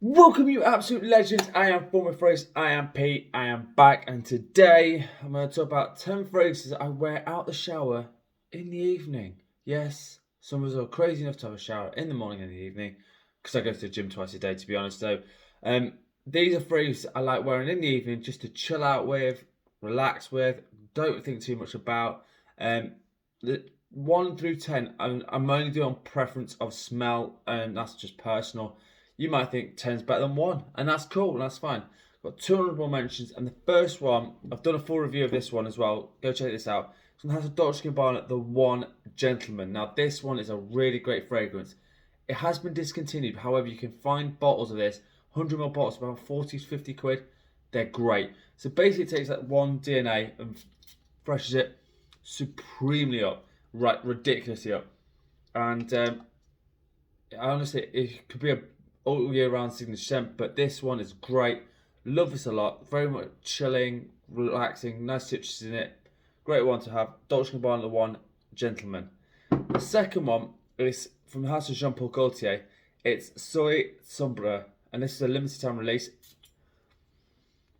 Welcome you absolute legends, I am former phrase, I am Pete, I am back, and today I'm going to talk about 10 phrases I wear out the shower in the evening. Yes, some of us are crazy enough to have a shower in the morning and the evening, because I go to the gym twice a day to be honest. So these are phrases I like wearing in the evening just to chill out with, relax with, don't think too much about. The 1 through 10, I'm only doing on preference of smell, and that's just personal. You might think 10's better than 1, and that's cool, and that's fine. Got 2 honourable mentions, and the first one, I've done a full review of this one as well. Go check this out. So it has a Dolce Gabbana The One Gentleman. Now, this one is a really great fragrance. It has been discontinued, however, you can find bottles of this, 100ml bottles, about 40 to 50 quid. They're great. So basically, it takes that one DNA and freshens it supremely up, right, ridiculously up. And honestly, it could be a all year round signature scent, but this one is great. Love this a lot. Very much chilling, relaxing, nice citrus in it. Great one to have. Dolce Gabbana The One Gentleman. The second one is from the house of Jean Paul Gaultier. It's Soy Sombre, and this is a limited time release.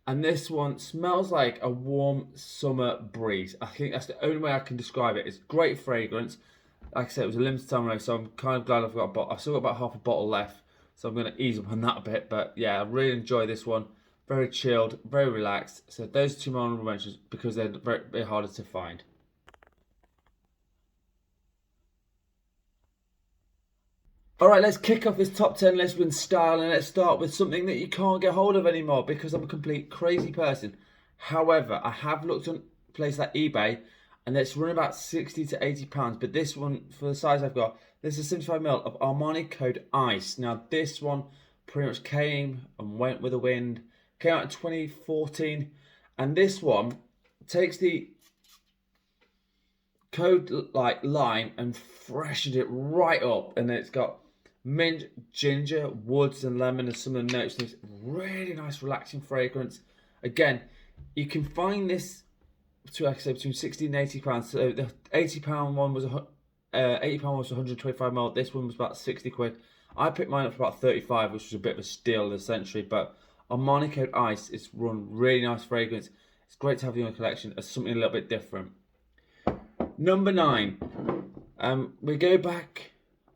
And this one smells like a warm summer breeze. I think that's the only way I can describe it. It's great fragrance. Like I said, it was a limited time release, so I'm kind of glad I've got a bottle. I've still got about half a bottle left, so I'm going to ease up on that a bit. But yeah, I really enjoy this one. Very chilled, very relaxed. So those are 2 honourable mentions because they're very harder to find. Alright, let's kick off this top 10 list with style, and let's start with something that you can't get hold of anymore because I'm a complete crazy person. However, I have looked on places like eBay and it's running about 60 to 80 pounds, but this one, for the size I've got, this is 75ml of Armani Code Ice. Now this one pretty much came and went with the wind, came out in 2014, and this one takes the Code like line and freshened it right up, and it's got mint, ginger, woods and lemon and some of the notes. It's really nice relaxing fragrance. Again, you can find this between, like I say, between 60 and 80 pounds. So the 80-pound one was 80-pound was 125ml. This one was about 60 quid. I picked mine up for about 35, which was a bit of a steal of the century. But Armani Code Ice is run really nice fragrance. It's great to have in your collection as something a little bit different. Number 9, we go back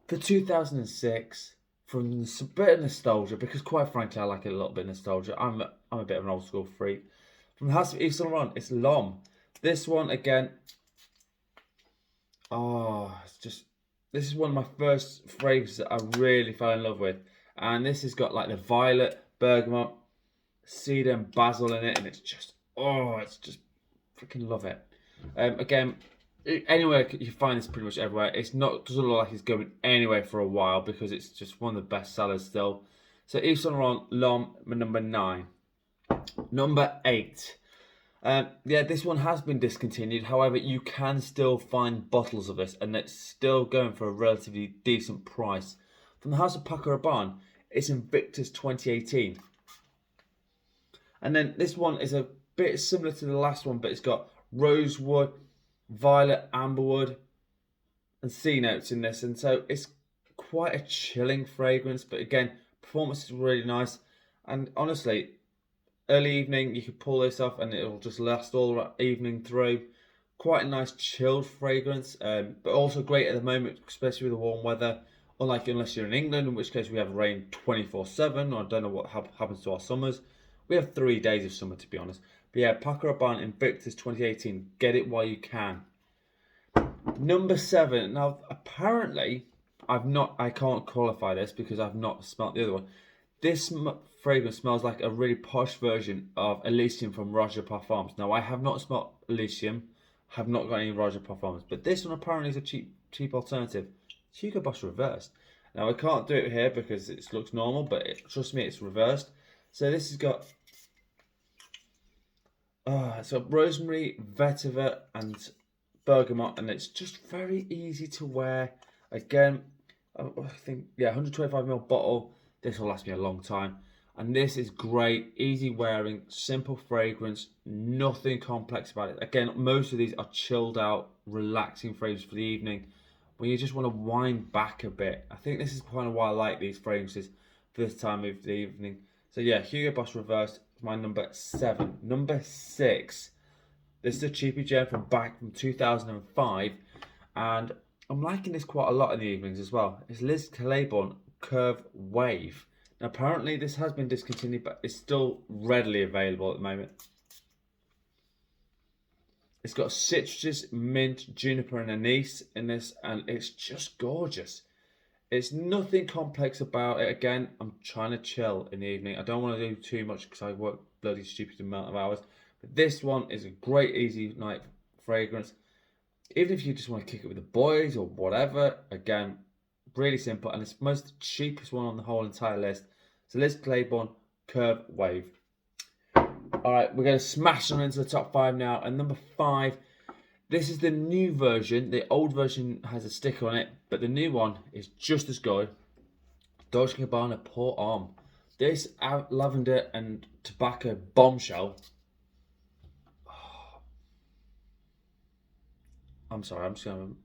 to 2006 from a bit of nostalgia, because quite frankly I like it a little bit of nostalgia. I'm a bit of an old school freak. From the house of Yves Saint Laurent, it's L'Homme. This one again, this is one of my first fragrances that I really fell in love with, and this has got like the violet, bergamot, cedar and basil in it, and it's just freaking love it. Again, anywhere you find this pretty much everywhere. It's not, doesn't look like it's going anywhere for a while because it's just one of the best sellers still. So Yves Saint Laurent L'Homme, number 9. Number 8. Yeah, this one has been discontinued. However, you can still find bottles of this, and it's still going for a relatively decent price. From the house of Paco Rabanne, it's Invictus 2018. And then this one is a bit similar to the last one, but it's got rosewood, violet, amberwood and sea notes in this, and so it's quite a chilling fragrance, but again, performance is really nice. And honestly, early evening you could pull this off and it'll just last all the evening through. Quite a nice chilled fragrance, but also great at the moment, especially with the warm weather, unless you're in England, in which case we have rain 24/7, or I don't know what happens to our summers. We have 3 days of summer, to be honest. But yeah, Paco Rabanne Invictus 2018. Get it while you can. Number 7. Now, apparently, I can't qualify this because I've not smelt the other one. This fragrance smells like a really posh version of Elysium from Roger Parfums. Now, I have not smelt Elysium, have not got any Roger Parfums, but this one apparently is a cheap alternative. It's Hugo Boss reversed. Now, I can't do it here because it looks normal, but trust me, it's reversed. So this has got it's got rosemary, vetiver and bergamot, and it's just very easy to wear. Again, I think, yeah, 125ml bottle. This will last me a long time. And this is great, easy wearing, simple fragrance, nothing complex about it. Again, most of these are chilled out, relaxing fragrances for the evening when you just want to wind back a bit. I think this is kind of why I like these fragrances. for this time of the evening. So yeah, Hugo Boss Reverse is my number 7. Number 6. This is a cheapy gem from back from 2005, and I'm liking this quite a lot in the evenings as well. It's Liz Claiborne Curve Wave. Now apparently this has been discontinued, but it's still readily available at the moment. It's got citruses, mint, juniper and anise in this, and it's just gorgeous. It's nothing complex about it. Again, I'm trying to chill in the evening. I don't want to do too much because I work bloody stupid amount of hours. But this one is a great easy night fragrance. Even if you just want to kick it with the boys or whatever, again, really simple. And it's most cheapest one on the whole entire list. So Liz Claiborne Curve Wave. Alright, we're going to smash on into the top 5 now. And number 5, this is the new version. The old version has a sticker on it, but the new one is just as good. Dolce Gabbana Pour Homme. This lavender and tobacco bombshell. Oh, I'm sorry, I'm just going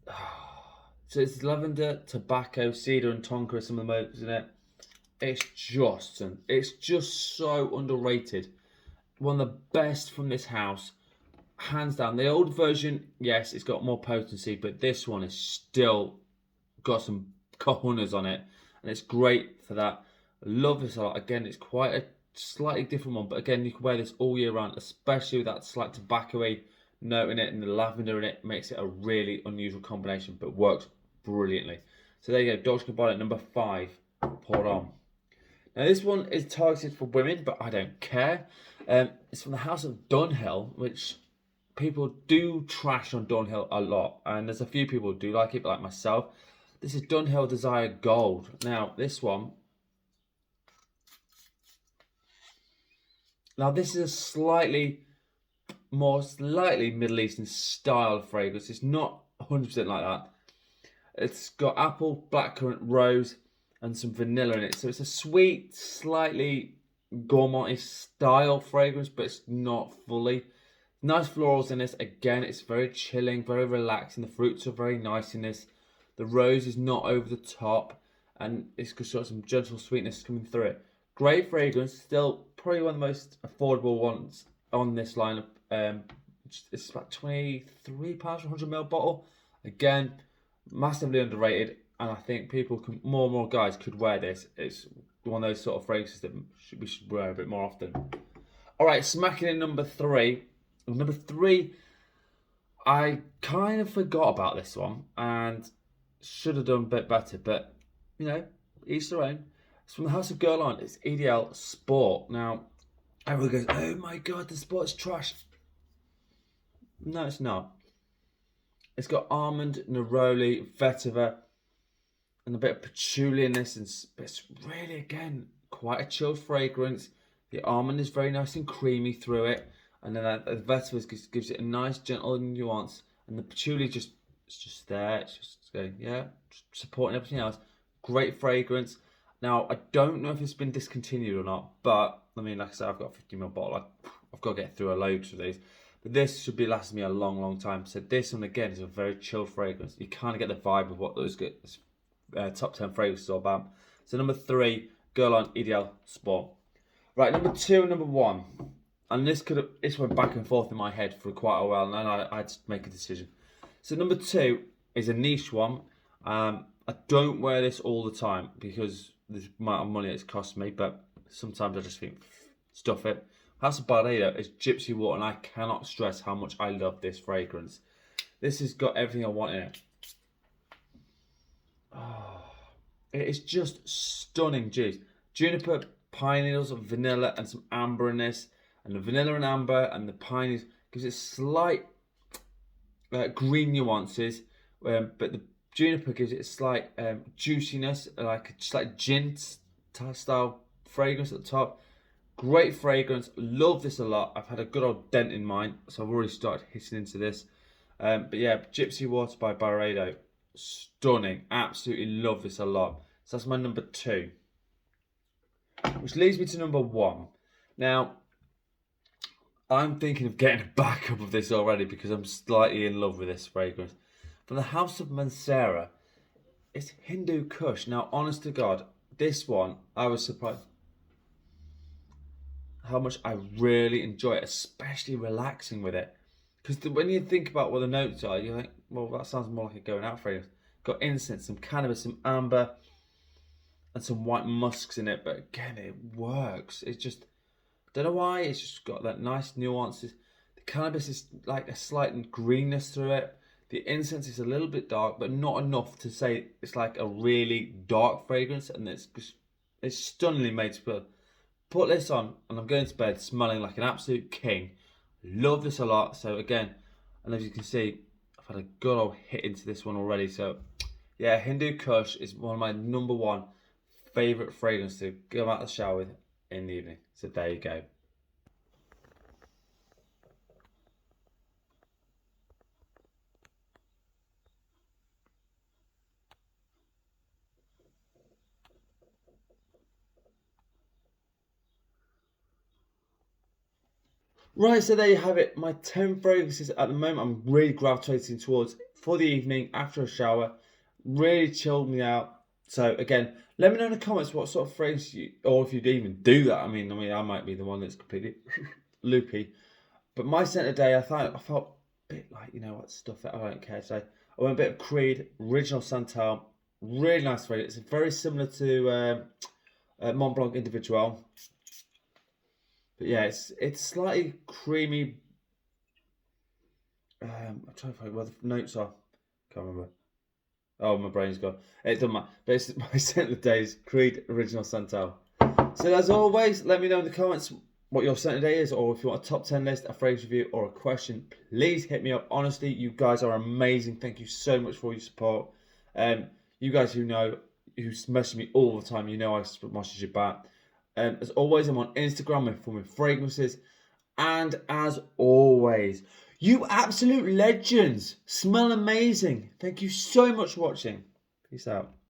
to... So it's lavender, tobacco, cedar and tonka, some of the modes in it. It's just so underrated. One of the best from this house. Hands down. The old version, yes, it's got more potency, but this one is still got some cojones on it, and it's great for that. I love this a lot. Again, it's quite a slightly different one, but again, you can wear this all year round, especially with that slight tobacco-y note in it, and the lavender in it makes it a really unusual combination, but works brilliantly. So there you go, Dolce Gabbana number 5, Pour Homme. Now this one is targeted for women, but I don't care. It's from the house of Dunhill, which people do trash on Dunhill a lot, and there's a few people who do like it, but like myself. This is Dunhill Desire Gold. Now this one, this is a slightly Middle Eastern style fragrance. It's not 100% like that. It's got apple, blackcurrant, rose, and some vanilla in it. So it's a sweet, slightly gourmet style fragrance, but it's not fully. Nice florals in this. Again, it's very chilling, very relaxing. The fruits are very nice in this. The rose is not over the top, and it's got some gentle sweetness coming through it. Great fragrance. Still probably one of the most affordable ones on this lineup. It's about £23 for a 100ml bottle. Again, massively underrated, and I think people can, more and more guys could wear this. It's one of those sort of fragrances that we should wear a bit more often. All right, smacking in number 3. Number 3, I kind of forgot about this one and should have done a bit better, but you know, each their own. It's from the house of Guerlain. It's EDL Sport. Now, everyone goes, "Oh my god, the Sport's trash." No, it's not. It's got almond, neroli, vetiver, and a bit of patchouli in this, and it's really, again, quite a chilled fragrance. The almond is very nice and creamy through it, and then the vetiver gives it a nice, gentle nuance, and the patchouli it's just there. It's just going, yeah, just supporting everything else. Great fragrance. Now, I don't know if it's been discontinued or not, but I mean, like I said, I've got a 50ml bottle. I've got to get through a load of these. But this should be lasting me a long, long time. So this one, again, is a very chilled fragrance. You kind of get the vibe of what those top 10 fragrances are all about. So number 3, Guerlain EDL Sport. Right, number 2 and number 1. And this went back and forth in my head for quite a while, and I had to make a decision. So number 2 is a niche one. I don't wear this all the time because the amount of money it's cost me, but sometimes I just think, stuff it. House of Byredo is Gypsy Water, and I cannot stress how much I love this fragrance. This has got everything I want in it. Oh, it is just stunning juice. Juniper, pine needles, vanilla, and some amber in this. And the vanilla and amber and the pine needles gives it slight green nuances, but the juniper gives it a slight juiciness, like a slight gin style fragrance at the top. Great fragrance, love this a lot. I've had a good old dent in mine, so I've already started hitting into this. But yeah, Gypsy Water by Byredo, stunning. Absolutely love this a lot. So that's my number 2, which leads me to number 1. Now, I'm thinking of getting a backup of this already because I'm slightly in love with this fragrance. From the house of Mancera, It's Hindu Kush. Now, honest to God, this one, I was surprised how much I really enjoy it, especially relaxing with it. Because when you think about what the notes are, you think, well, that sounds more like a going out fragrance. Got incense, some cannabis, some amber, and some white musks in it. But again, it works. It's just, don't know why, it's just got that nice nuances. The cannabis is like a slight greenness through it. The incense is a little bit dark, but not enough to say it's like a really dark fragrance. And it's stunningly made to put this on, and I'm going to bed smelling like an absolute king. Love this a lot. So again, and as you can see, I've had a good old hit into this one already. So yeah, Hindu Kush is one of my #1 favourite fragrance to go out the shower with in the evening. So there you go. Right, so there you have it. My 10 fragrances at the moment I'm really gravitating towards for the evening after a shower. Really chilled me out. So again, let me know in the comments what sort of fragrance you, or if you'd even do that. I mean, I might be the one that's completely loopy. But my scent today, I felt a bit like, you know what, stuff it, I don't care today. I went a bit of Creed, original Santal, really nice fragrance. It's very similar to Mont Blanc Individual. But yeah, it's slightly creamy. I'm trying to find where the notes are. Can't remember. Oh, my brain's gone. It doesn't matter. But it's my scent of the day is Creed Original Santal. So as always, let me know in the comments what your scent of the day is, or if you want a top 10 list, a fragrance review, or a question, please hit me up. Honestly, you guys are amazing. Thank you so much for your support. You guys who message me all the time, you know I message you back. As always, I'm on Instagram for my fragrances. And as always, you absolute legends. Smell amazing. Thank you so much for watching. Peace out.